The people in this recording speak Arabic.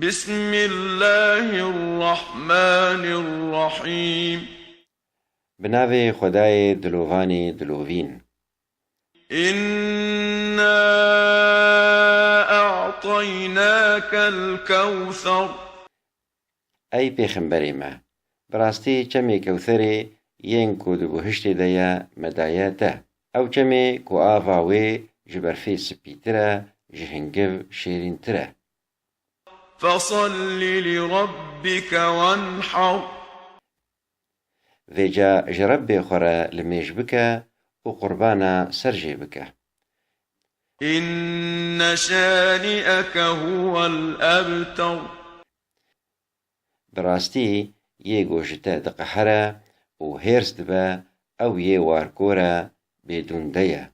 بسم الله الرحمن الرحيم بناوی خدای دلوانی دلوین. إنا أعطيناك الكوثر ای پیغمبری ما براستی چمی کوثری ین کو دو بهشت دیا مدایا ته او چمی کو آواوی جبرفی سپیتره جهنگو شیرین تره فصل لربك وانحر ویجا جرب بخوره لمیش بکه و قربانا سرجی بکه. إن شانئك هو الأبتر براستی یه گوشته دقهره و هرس دبه او یه وارکوره بدون دیا.